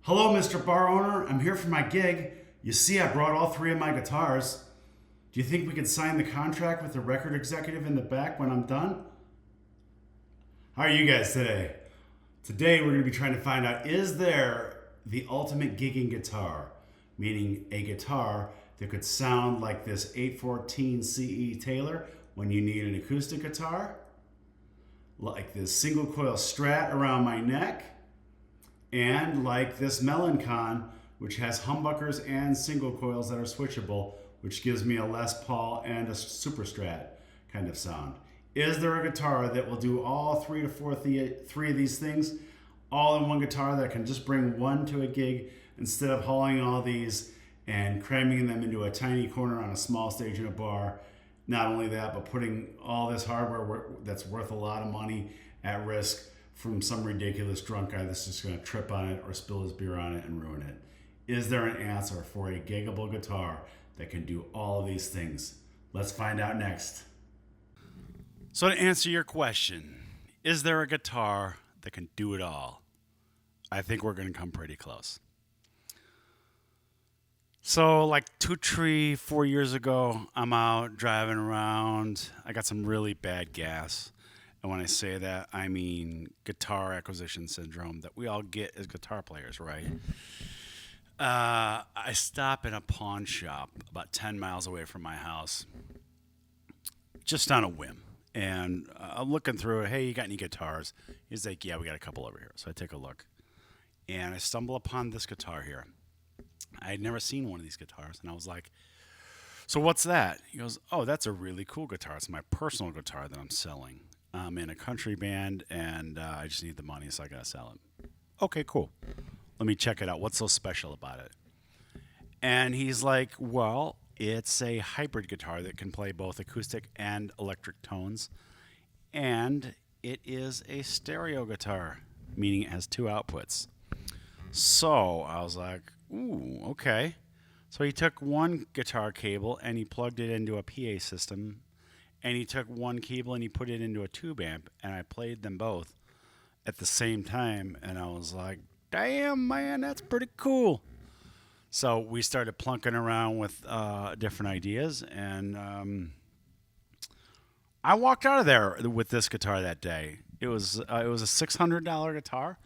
Hello, Mr. Bar Owner. I'm here for my gig. You see, I brought all three of my guitars. Do you think we could sign the contract with the record executive in the back when I'm done? How are you guys today? Today, we're going to be trying to find out, is there the ultimate gigging guitar? Meaning a guitar that could sound like this 814 CE Taylor when you need an acoustic guitar, like this single coil Strat around my neck, and like this Melancon, which has humbuckers and single coils that are switchable, which gives me a Les Paul and a Super Strat kind of sound. Is there a guitar that will do all three of these things all in one guitar that can just bring one to a gig instead of hauling all these and cramming them into a tiny corner on a small stage in a bar? Not only that, but putting all this hardware that's worth a lot of money at risk from some ridiculous drunk guy that's just going to trip on it or spill his beer on it and ruin it. Is there an answer for a giggable guitar that can do all of these things? Let's find out next. So to answer your question, is there a guitar that can do it all? I think we're going to come pretty close. So like 4 years ago, I'm out driving around. I got some really bad gas. And when I say that, I mean guitar acquisition syndrome that we all get as guitar players, right? I stop in a pawn shop about 10 miles away from my house, just on a whim. And I'm looking through it. Hey, you got any guitars? He's like, yeah, we got a couple over here. So I take a look. And I stumble upon this guitar here. I had never seen one of these guitars. And I was like, so what's that? He goes, oh, that's a really cool guitar. It's my personal guitar that I'm selling. I'm in a country band, and I just need the money, so I got to sell it. Okay, cool. Let me check it out. What's so special about it? And he's like, well, it's a hybrid guitar that can play both acoustic and electric tones. And it is a stereo guitar, meaning it has two outputs. So I was like, ooh, okay. So he took one guitar cable and he plugged it into a PA system. And he took one cable and he put it into a tube amp. And I played them both at the same time. And I was like, damn, man, that's pretty cool. So we started plunking around with different ideas, and I walked out of there with this guitar that day. It was a $600 guitar,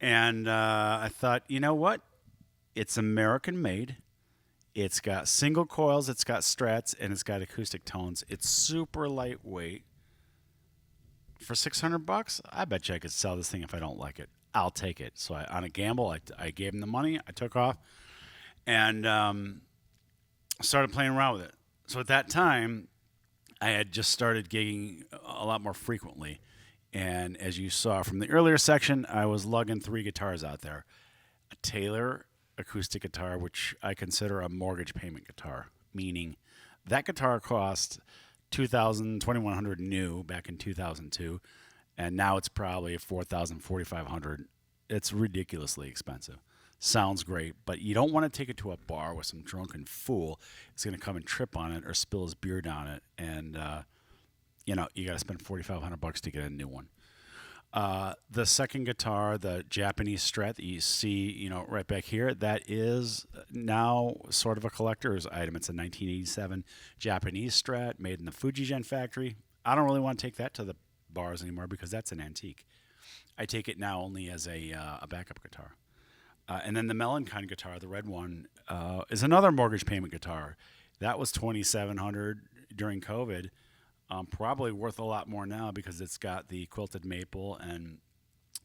and I thought, you know what? It's American made. It's got single coils, it's got strats, and it's got acoustic tones. It's super lightweight. For $600, I bet you I could sell this thing if I don't like it. I'll take it. So on a gamble, I gave him the money. I took off and started playing around with it. So at that time, I had just started gigging a lot more frequently. And as you saw from the earlier section, I was lugging three guitars out there. A Taylor acoustic guitar, which I consider a mortgage payment guitar, meaning that guitar cost $2,000, $2,100 new back in 2002. And now it's probably $4,000, $4,500. It's ridiculously expensive. Sounds great, but you don't want to take it to a bar with some drunken fool. It's going to come and trip on it or spill his beer down it, and you got to spend $4,500 to get a new one. The second guitar, the Japanese Strat that you see, right back here, that is now sort of a collector's item. It's a 1987 Japanese Strat made in the Fujigen factory. I don't really want to take that to the bars anymore because that's an antique. I take it now only as a backup guitar. And then the Melancon guitar, the red one, is another mortgage payment guitar. That was $2,700 during COVID. Probably worth a lot more now because it's got the quilted maple and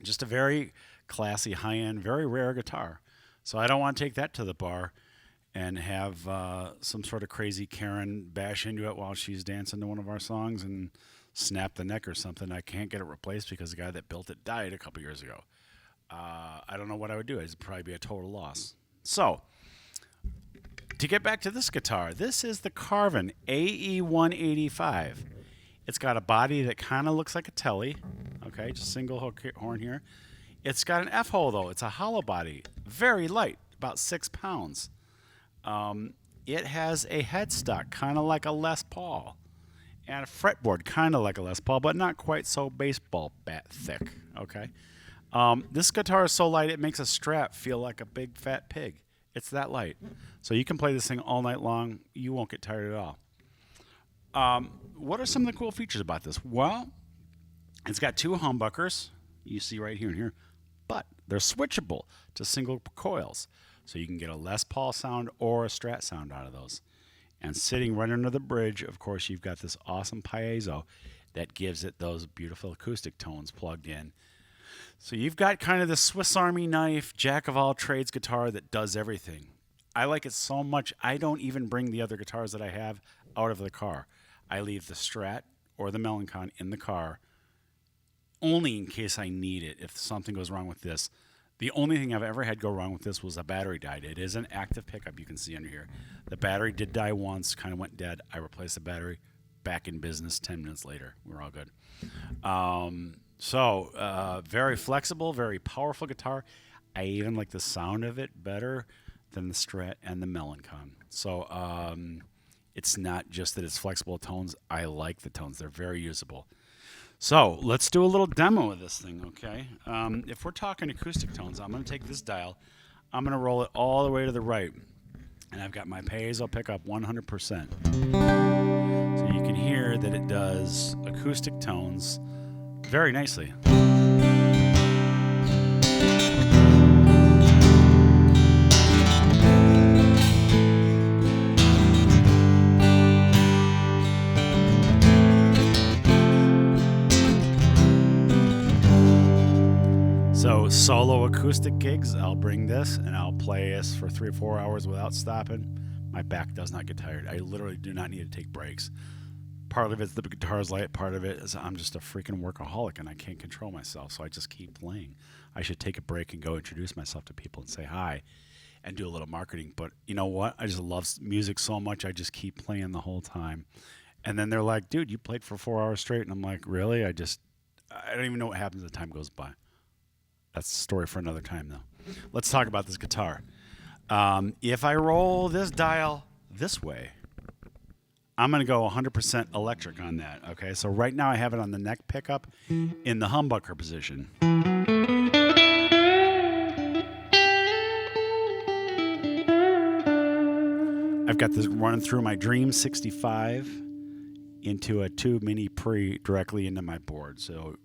just a very classy, high-end, very rare guitar. So I don't want to take that to the bar and have some sort of crazy Karen bash into it while she's dancing to one of our songs and snap the neck or something. I can't get it replaced because the guy that built it died a couple years ago. I don't know what I would do. It'd probably be a total loss. So, to get back to this guitar, this is the Carvin AE185. It's got a body that kind of looks like a Telly. Okay, just single hook horn here. It's got an F-hole, though. It's a hollow body. Very light, about 6 pounds. It has a headstock, kind of like a Les Paul. And a fretboard, kind of like a Les Paul, but not quite so baseball bat thick. Okay. This guitar is so light it makes a Strat feel like a big fat pig. It's that light. So you can play this thing all night long. You won't get tired at all. What are some of the cool features about this? Well, it's got 2 humbuckers. You see right here and here. But they're switchable to single coils. So you can get a lespaul sound or a Strat sound out of those. And sitting right under the bridge, of course, you've got this awesome piezo that gives it those beautiful acoustic tones plugged in. So you've got kind of the Swiss Army knife, jack of all trades guitar that does everything. I like it so much, I don't even bring the other guitars that I have out of the car. I leave the Strat or the Melancon in the car only in case I need it. If something goes wrong with this. The only thing I've ever had go wrong with this was a battery died. It is an active pickup, you can see under here. The battery did die once, kind of went dead. I replaced the battery, back in business 10 minutes later. We're all good. Very flexible, very powerful guitar. I even like the sound of it better than the Strat and the Melancon. So it's not just that it's flexible tones. I like the tones. They're very usable. So let's do a little demo of this thing, okay? If we're talking acoustic tones, I'm going to take this dial. I'm going to roll it all the way to the right. And I've got my piezo pickup 100%. So you can hear that it does acoustic tones very nicely. So solo acoustic gigs, I'll bring this and I'll play this for 3 or 4 hours without stopping. My back does not get tired. I literally do not need to take breaks. Part of it's the guitar's light, part of it is I'm just a freaking workaholic and I can't control myself, so I just keep playing. I should take a break and go introduce myself to people and say hi and do a little marketing. But you know what? I just love music so much, I just keep playing the whole time. And then they're like, dude, you played for 4 hours straight. And I'm like, really? I don't even know what happens as the time goes by. That's a story for another time, though. Let's talk about this guitar. If I roll this dial this way, I'm going to go 100% electric on that. Okay, so right now I have it on the neck pickup in the humbucker position. I've got this running through my Dream 65 into a tube mini pre directly into my board. So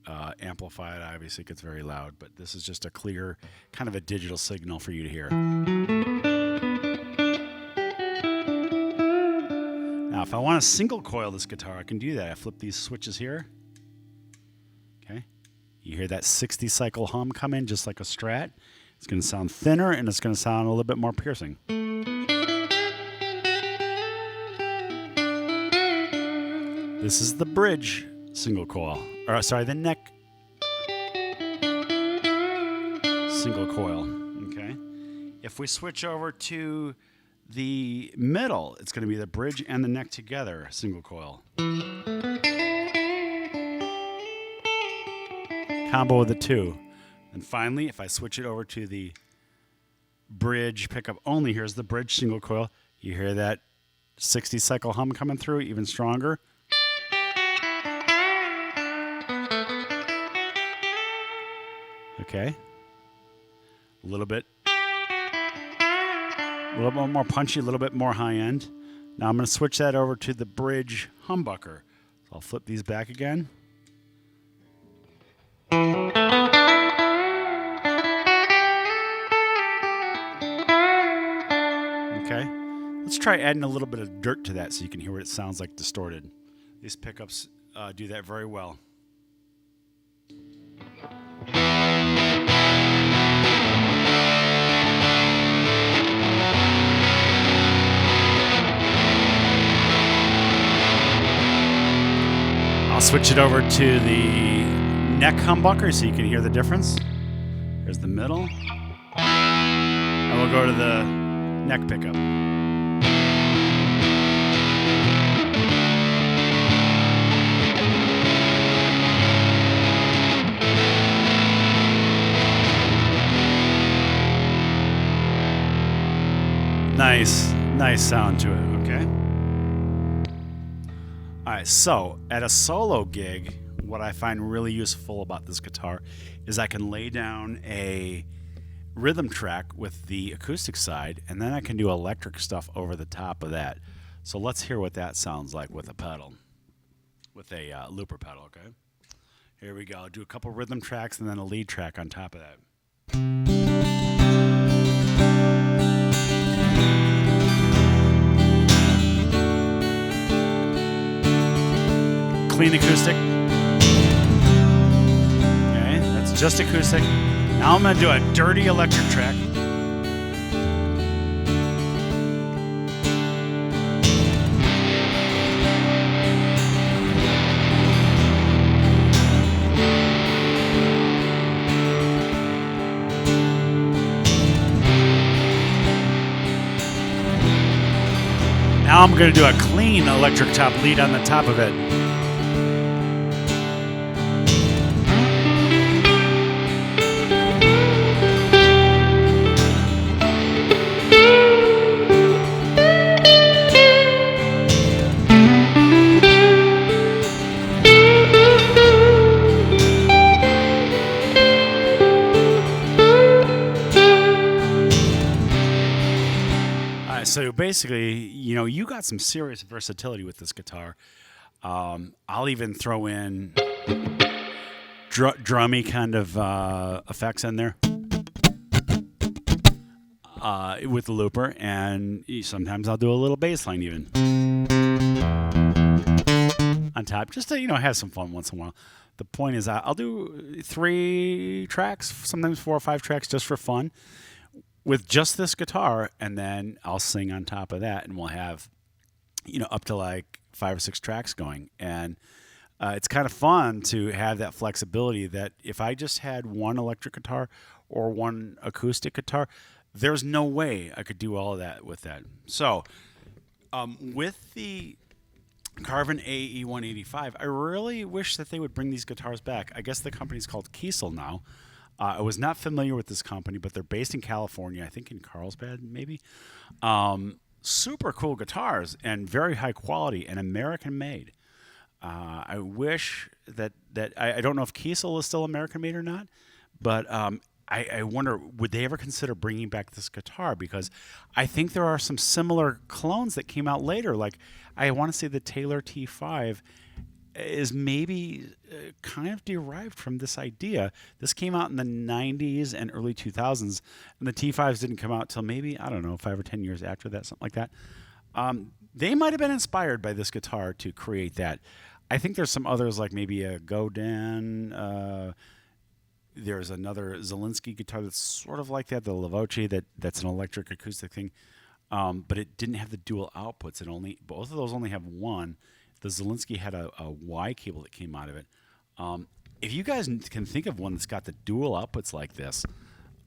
amplified, obviously it gets very loud, but this is just a clear kind of a digital signal for you to hear. Now if I want to single coil this guitar, I can do that. I flip these switches here. Okay, you hear that 60 cycle hum come in just like a Strat. It's going to sound thinner and it's going to sound a little bit more piercing. This is the bridge single coil, or sorry, the neck single coil, okay? If we switch over to the middle, it's going to be the bridge and the neck together single coil. Combo of the two. And finally, if I switch it over to the bridge pickup only, here's the bridge single coil. You hear that 60 cycle hum coming through, even stronger. Okay, a little bit more punchy, a little bit more high end. Now I'm going to switch that over to the bridge humbucker. So I'll flip these back again. Okay, let's try adding a little bit of dirt to that so you can hear what it sounds like distorted. These pickups do that very well. I'll switch it over to the neck humbucker so you can hear the difference. Here's the middle. And we'll go to the neck pickup. Nice sound to it, okay? All right, so at a solo gig, what I find really useful about this guitar is I can lay down a rhythm track with the acoustic side, and then I can do electric stuff over the top of that. So let's hear what that sounds like with a pedal, with a looper pedal, okay? Here we go. Do a couple rhythm tracks and then a lead track on top of that. Clean acoustic. Okay, that's just acoustic. Now I'm going to do a dirty electric track. Now I'm going to do a clean electric top lead on the top of it. So basically, you got some serious versatility with this guitar. I'll even throw in drummy kind of effects in there with the looper, and sometimes I'll do a little bass line even on top, just to have some fun once in a while. The point is, I'll do 3 tracks, sometimes 4 or 5 tracks, just for fun, with just this guitar, and then I'll sing on top of that, and we'll have, up to like 5 or 6 tracks going. And it's kind of fun to have that flexibility that if I just had one electric guitar or one acoustic guitar, there's no way I could do all of that with that. So with the Carvin AE 185, I really wish that they would bring these guitars back. I guess the company's called Kiesel now. I was not familiar with this company, but they're based in California, I think in Carlsbad, maybe. Super cool guitars and very high quality and American made. I wish that I don't know if Kiesel is still American made or not, but I wonder, would they ever consider bringing back this guitar? Because I think there are some similar clones that came out later. Like, I want to say the Taylor T5 is maybe kind of derived from this idea. This came out in the 90s and early 2000s, and the T5s didn't come out till maybe, I don't know, 5 or 10 years after that, something like that. They might have been inspired by this guitar to create that. I think there's some others, like maybe a Godin. There's another Zelinsky guitar that's sort of like that, the Lavoce, that's an electric acoustic thing, but it didn't have the dual outputs. Both of those only have one. The Zelinsky had a Y cable that came out of it. If you guys can think of one that's got the dual outputs like this,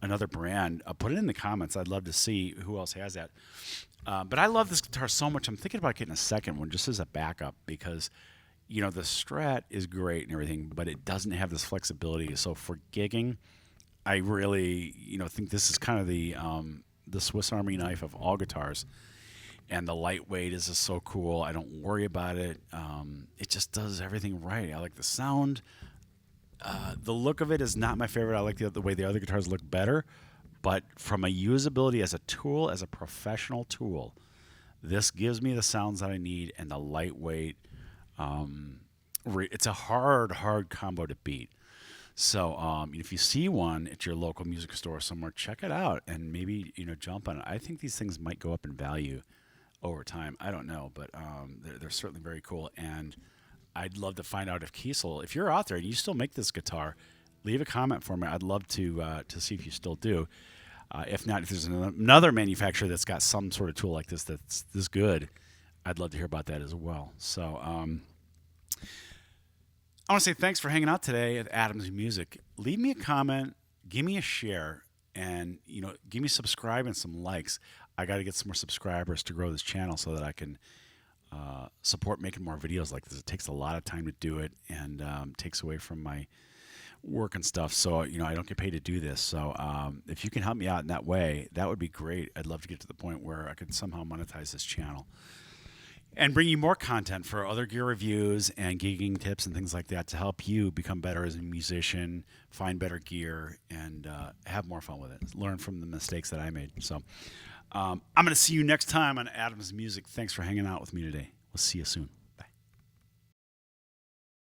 another brand, put it in the comments. I'd love to see who else has that. But I love this guitar so much, I'm thinking about getting a second one just as a backup because, the Strat is great and everything, but it doesn't have this flexibility. So for gigging, I really, think this is kind of the Swiss Army knife of all guitars. And the lightweight is just so cool. I don't worry about it. It just does everything right. I like the sound. The look of it is not my favorite. I like the way the other guitars look better. But from a usability as a tool, as a professional tool, this gives me the sounds that I need and the lightweight. It's a hard combo to beat. So if you see one at your local music store somewhere, check it out and maybe jump on it. I think these things might go up in value over time. I don't know, but they're certainly very cool. And I'd love to find out if Kiesel, if you're out there and you still make this guitar, leave a comment for me. I'd love to see if you still do. If not, if there's another manufacturer that's got some sort of tool like this that's this good, I'd love to hear about that as well. So I want to say thanks for hanging out today at Adams Music. Leave me a comment, give me a share, and give me subscribe and some likes. I got to get some more subscribers to grow this channel so that I can support making more videos like this. It takes a lot of time to do it and takes away from my work and stuff. So, I don't get paid to do this. So if you can help me out in that way, that would be great. I'd love to get to the point where I could somehow monetize this channel. and bring you more content for other gear reviews and gigging tips and things like that to help you become better as a musician, find better gear, and have more fun with it. Learn from the mistakes that I made. So I'm going to see you next time on Adam's Music. Thanks for hanging out with me today. We'll see you soon.